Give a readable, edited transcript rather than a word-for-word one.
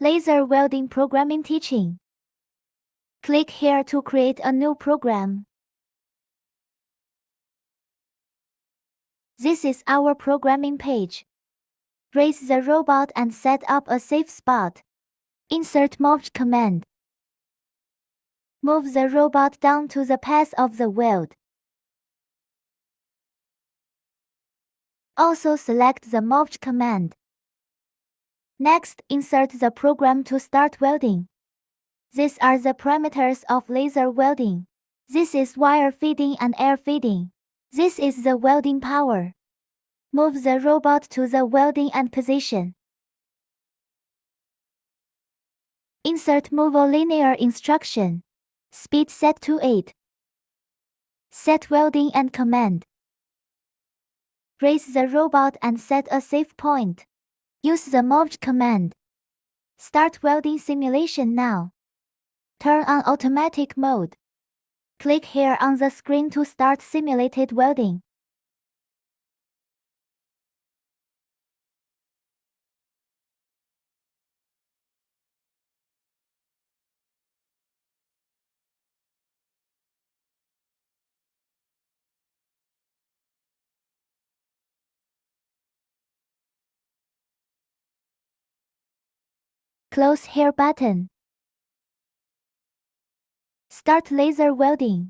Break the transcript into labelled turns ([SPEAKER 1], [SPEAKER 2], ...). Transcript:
[SPEAKER 1] Laser welding programming teaching. Click here to create a new program. This is our programming page. Raise the robot and set up a safe spot. Insert Move command. Move the robot down to the path of the weld. Also select the Move command. Next, insert the program to start welding. These are the parameters of laser welding. This is wire feeding and air feeding. This is the welding power. Move the robot to the welding end position. Insert Move linear instruction. Speed set to 8. Set welding end command. Raise the robot and set a safe point. Use the Move command. Start welding simulation now. Turn on automatic mode. Click here on the screen to start simulated welding. Close here button. Start laser welding.